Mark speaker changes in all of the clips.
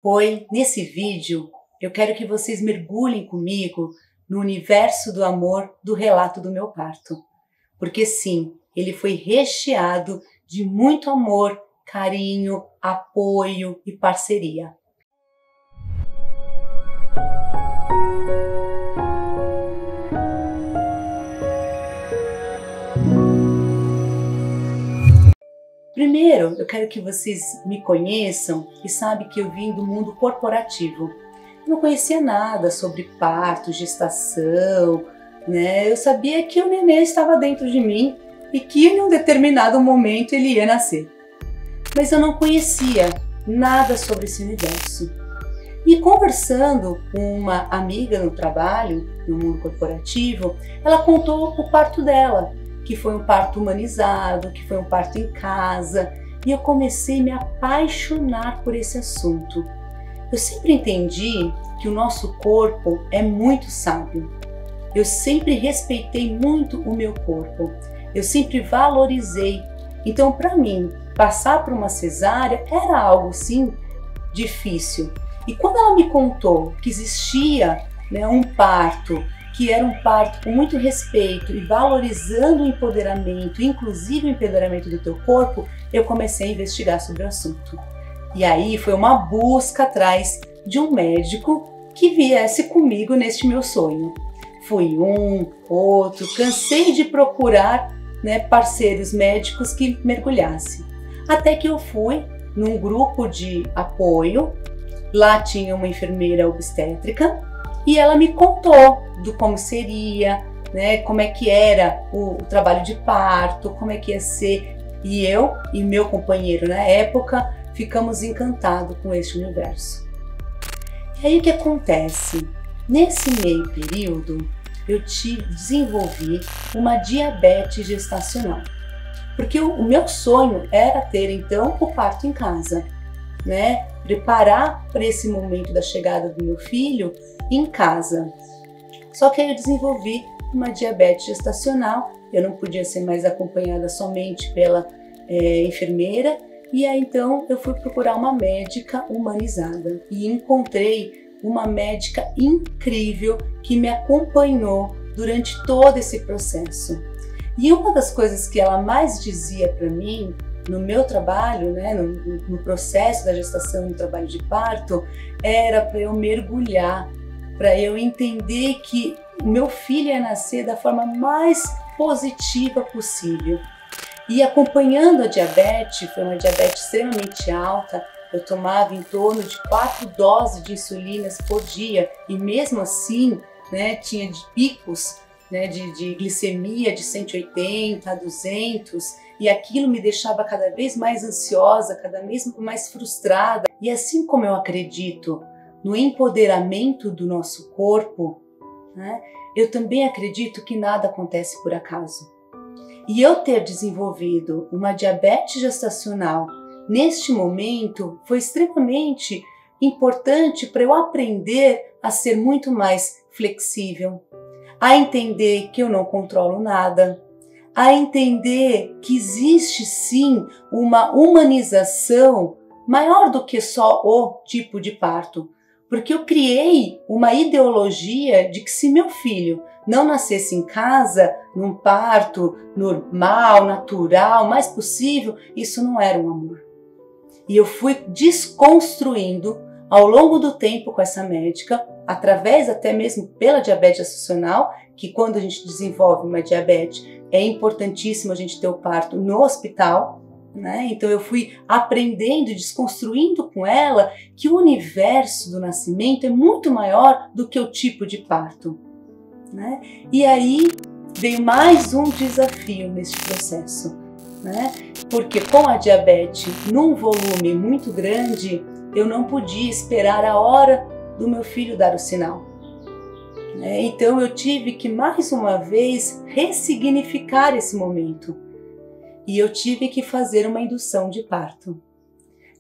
Speaker 1: Oi, nesse vídeo eu quero que vocês mergulhem comigo no universo do amor do relato do meu parto. Porque sim, ele foi recheado de muito amor, carinho, apoio e parceria. Primeiro, eu quero que vocês me conheçam e sabem que eu vim do mundo corporativo. Eu não conhecia nada sobre parto, gestação, né? Eu sabia que o neném estava dentro de mim e que em um determinado momento ele ia nascer. Mas eu não conhecia nada sobre esse universo. E conversando com uma amiga no trabalho, no mundo corporativo, ela contou o parto dela, que foi um parto humanizado, que foi um parto em casa, e eu comecei a me apaixonar por esse assunto. Eu sempre entendi que o nosso corpo é muito sábio. Eu sempre respeitei muito o meu corpo. Eu sempre valorizei. Então, para mim, passar por uma cesárea era algo, sim, difícil. E quando ela me contou que existia, um parto, que era um parto com muito respeito e valorizando o empoderamento, inclusive o empoderamento do teu corpo, eu comecei a investigar sobre o assunto. E aí foi uma busca atrás de um médico que viesse comigo neste meu sonho. Fui um, outro, cansei de procurar parceiros médicos que mergulhassem. Até que eu fui num grupo de apoio, lá tinha uma enfermeira obstétrica, e ela me contou do como seria, como é que era o trabalho de parto, como é que ia ser. E eu e meu companheiro na época ficamos encantados com este universo. E aí o que acontece? Nesse meio período eu desenvolvi uma diabetes gestacional. Porque o meu sonho era ter então o parto em casa, preparar para esse momento da chegada do meu filho em casa. Só que aí eu desenvolvi uma diabetes gestacional, eu não podia ser mais acompanhada somente pela enfermeira, e aí então eu fui procurar uma médica humanizada e encontrei uma médica incrível que me acompanhou durante todo esse processo. E uma das coisas que ela mais dizia para mim no meu trabalho, no processo da gestação e no trabalho de parto, era para eu mergulhar, para eu entender que o meu filho ia nascer da forma mais positiva possível. E acompanhando a diabetes, foi uma diabetes extremamente alta, eu tomava em torno de 4 doses de insulinas por dia e mesmo assim tinha de picos de glicemia de 180 a 200, e aquilo me deixava cada vez mais ansiosa, cada vez mais frustrada. E assim como eu acredito no empoderamento do nosso corpo, eu também acredito que nada acontece por acaso. E eu ter desenvolvido uma diabetes gestacional neste momento foi extremamente importante para eu aprender a ser muito mais flexível, a entender que eu não controlo nada, a entender que existe sim uma humanização maior do que só o tipo de parto. Porque eu criei uma ideologia de que se meu filho não nascesse em casa, num parto normal, natural, mais possível, isso não era um amor. E eu fui desconstruindo ao longo do tempo com essa médica, através até mesmo pela diabetes gestacional, que quando a gente desenvolve uma diabetes é importantíssimo a gente ter o parto no hospital, Então eu fui aprendendo e desconstruindo com ela que o universo do nascimento é muito maior do que o tipo de parto, E aí veio mais um desafio nesse processo, Porque com a diabetes num volume muito grande, eu não podia esperar a hora do meu filho dar o sinal. Então eu tive que mais uma vez ressignificar esse momento. E eu tive que fazer uma indução de parto.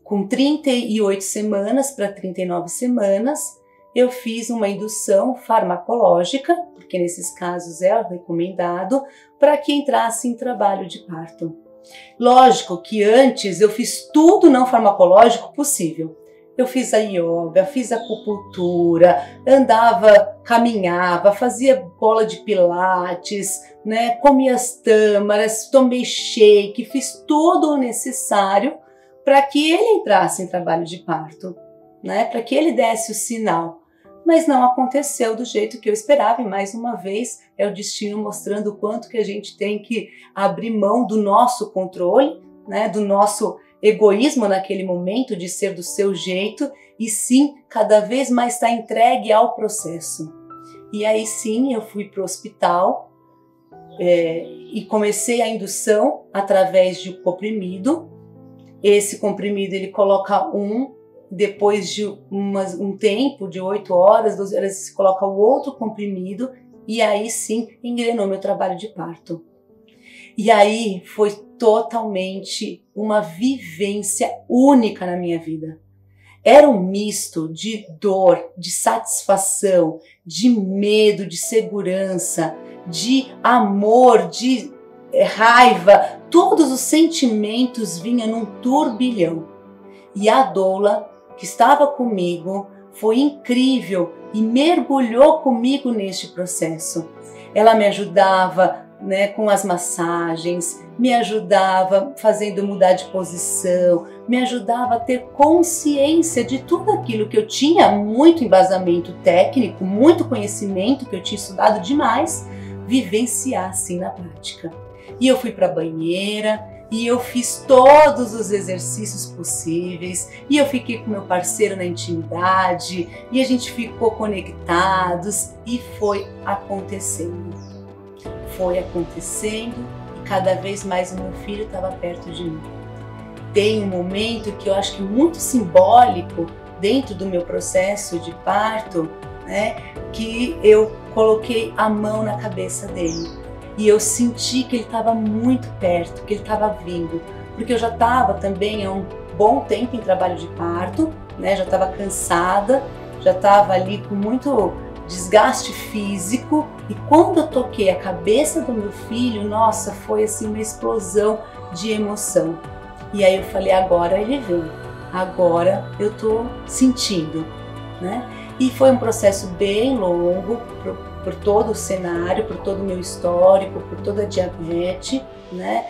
Speaker 1: Com 38 semanas para 39 semanas, eu fiz uma indução farmacológica, porque nesses casos é recomendado, para que entrasse em trabalho de parto. Lógico que antes eu fiz tudo não farmacológico possível. Eu fiz a yoga, fiz acupuntura, andava, caminhava, fazia bola de pilates, né? Comi as tâmaras, tomei shake, fiz tudo o necessário para que ele entrasse em trabalho de parto, né? Para que ele desse o sinal. Mas não aconteceu do jeito que eu esperava, e mais uma vez é o destino mostrando o quanto que a gente tem que abrir mão do nosso controle, né? Do nosso egoísmo naquele momento de ser do seu jeito e sim cada vez mais estar entregue ao processo. E aí sim eu fui para o hospital e comecei a indução através de um comprimido. Esse comprimido ele coloca depois de um tempo de 8 horas, 12 horas, se coloca o outro comprimido e aí sim engrenou meu trabalho de parto. E aí foi totalmente uma vivência única na minha vida. Era um misto de dor, de satisfação, de medo, de segurança, de amor, de raiva. Todos os sentimentos vinham num turbilhão. E a doula, que estava comigo, foi incrível e mergulhou comigo neste processo. Ela me ajudava, né, com as massagens, me ajudava fazendo mudar de posição, me ajudava a ter consciência de tudo aquilo que eu tinha muito embasamento técnico, muito conhecimento que eu tinha estudado demais, vivenciar assim na prática. E eu fui para a banheira e eu fiz todos os exercícios possíveis e eu fiquei com meu parceiro na intimidade e a gente ficou conectados e foi acontecendo. Foi acontecendo e cada vez mais o meu filho estava perto de mim. Tem um momento que eu acho que muito simbólico dentro do meu processo de parto, né, que eu coloquei a mão na cabeça dele e eu senti que ele estava muito perto, que ele estava vindo, porque eu já estava também há um bom tempo em trabalho de parto, né, já estava cansada, já estava ali com muito desgaste físico, e quando eu toquei a cabeça do meu filho, nossa, foi assim uma explosão de emoção. E aí eu falei, agora ele vem, agora eu tô sentindo, né? E foi um processo bem longo, por todo o cenário, por todo o meu histórico, por toda a diabetes, né?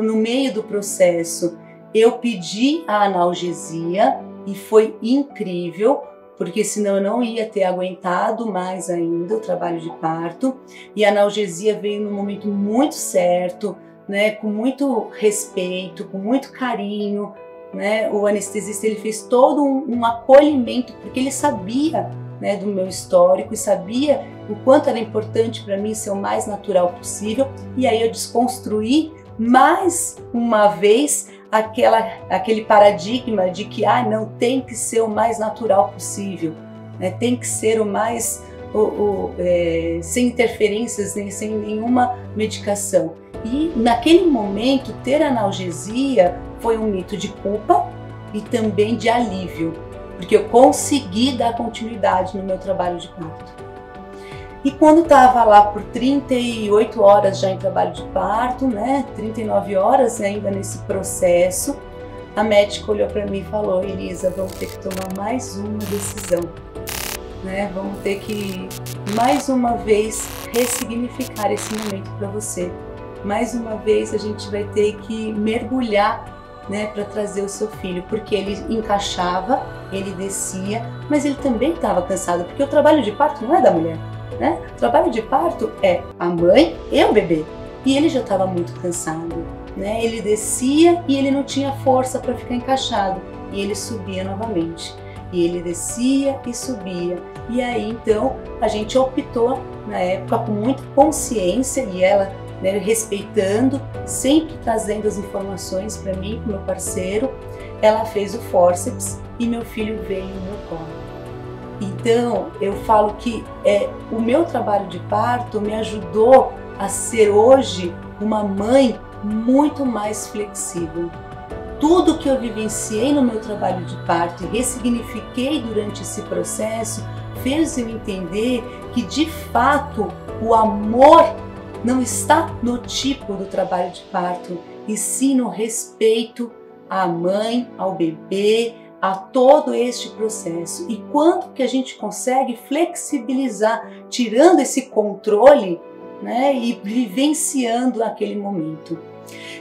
Speaker 1: No meio do processo eu pedi a analgesia e foi incrível, porque senão eu não ia ter aguentado mais ainda o trabalho de parto. E a analgesia veio num momento muito certo, né, com muito respeito, com muito carinho, né? O anestesista ele fez todo um acolhimento, porque ele sabia, né, do meu histórico e sabia o quanto era importante para mim ser o mais natural possível. E aí eu desconstruí mais uma vez aquele paradigma de que não tem que ser o mais natural possível, né? Tem que ser o mais sem interferências, nem sem nenhuma medicação. E naquele momento ter analgesia foi um mito de culpa e também de alívio, porque eu consegui dar continuidade no meu trabalho de parto. E quando estava lá por 38 horas já em trabalho de parto, né, 39 horas ainda nesse processo, a médica olhou para mim e falou, Elisa, vamos ter que tomar mais uma decisão, né? Vamos ter que, mais uma vez, ressignificar esse momento para você. Mais uma vez a gente vai ter que mergulhar, né, para trazer o seu filho, porque ele encaixava, ele descia, mas ele também estava cansado, porque o trabalho de parto não é da mulher, né? O trabalho de parto é a mãe e o bebê, e ele já estava muito cansado, né? Ele descia e ele não tinha força para ficar encaixado, e ele subia novamente, e ele descia e subia, e aí então a gente optou na época com muita consciência, e ela, né, respeitando, sempre trazendo as informações para mim, para o meu parceiro, ela fez o fórceps e meu filho veio no meu colo. Então eu falo que o meu trabalho de parto me ajudou a ser hoje uma mãe muito mais flexível. Tudo que eu vivenciei no meu trabalho de parto e ressignifiquei durante esse processo fez eu entender que de fato o amor não está no tipo do trabalho de parto, e sim no respeito à mãe, ao bebê, a todo este processo. E quanto que a gente consegue flexibilizar, tirando esse controle, né, e vivenciando aquele momento.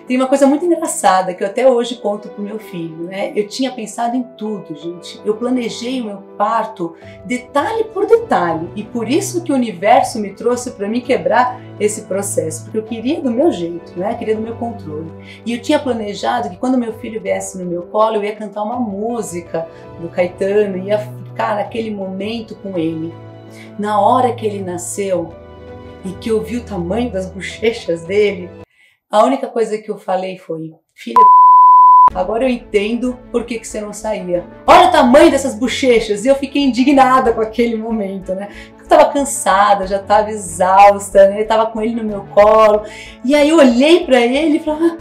Speaker 1: Tem uma coisa muito engraçada que eu até hoje conto pro meu filho, né? Eu tinha pensado em tudo, gente. Eu planejei o meu parto detalhe por detalhe e por isso que o universo me trouxe para mim quebrar esse processo, porque eu queria do meu jeito, né? Eu queria do meu controle. E eu tinha planejado que quando meu filho viesse no meu colo, eu ia cantar uma música do Caetano, ia ficar naquele momento com ele. Na hora que ele nasceu e que eu vi o tamanho das bochechas dele, a única coisa que eu falei foi: filha, agora eu entendo por que você não saía. Olha o tamanho dessas bochechas! E eu fiquei indignada com aquele momento, né? Eu estava cansada, já estava exausta, né? Eu estava com ele no meu colo. E aí eu olhei para ele e falei: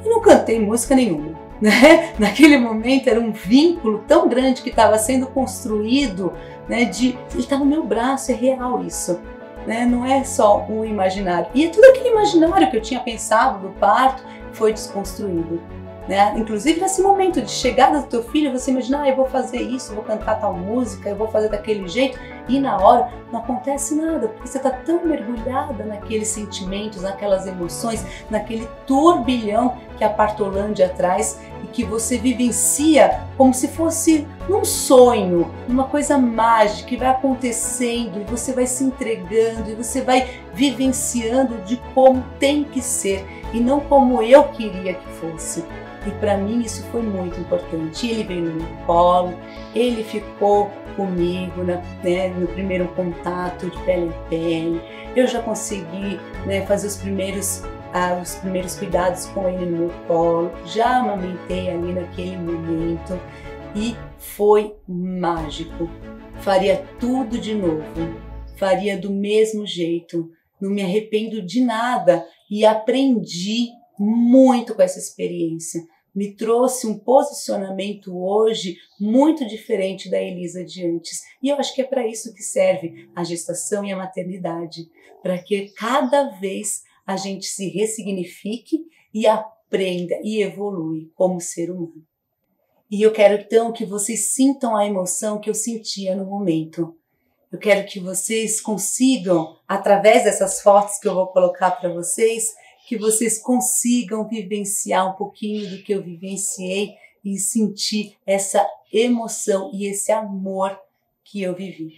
Speaker 1: eu não cantei música nenhuma. Né? Naquele momento era um vínculo tão grande que estava sendo construído, né? Ele estava no meu braço, é real isso. Né? Não é só um imaginário. E tudo aquele imaginário que eu tinha pensado do parto foi desconstruído. Né? Inclusive nesse momento de chegada do teu filho, você imagina, eu vou fazer isso, eu vou cantar tal música, eu vou fazer daquele jeito, e na hora não acontece nada, porque você está tão mergulhada naqueles sentimentos, naquelas emoções, naquele turbilhão que a Partolândia traz e que você vivencia como se fosse um sonho, uma coisa mágica que vai acontecendo e você vai se entregando e você vai vivenciando de como tem que ser e não como eu queria que fosse. E para mim isso foi muito importante. Ele veio no meu colo, ele ficou comigo no primeiro contato de pele a pele. Eu já consegui fazer os primeiros cuidados com ele no meu colo. Já amamentei ali naquele momento e foi mágico. Faria tudo de novo, faria do mesmo jeito. Não me arrependo de nada e aprendi muito com essa experiência. Me trouxe um posicionamento hoje muito diferente da Elisa de antes. E eu acho que é para isso que serve a gestação e a maternidade, para que cada vez a gente se ressignifique e aprenda e evolui como ser humano. E eu quero então que vocês sintam a emoção que eu sentia no momento. Eu quero que vocês consigam, através dessas fotos que eu vou colocar para vocês, que vocês consigam vivenciar um pouquinho do que eu vivenciei e sentir essa emoção e esse amor que eu vivi.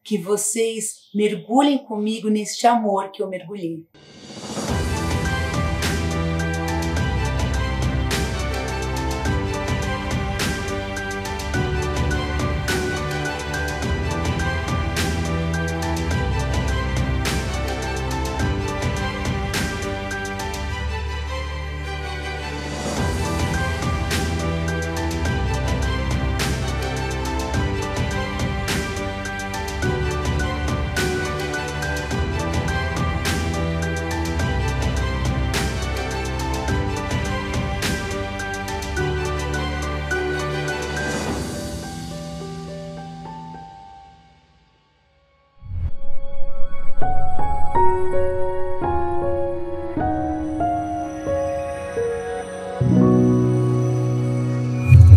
Speaker 1: Que vocês mergulhem comigo neste amor que eu mergulhei.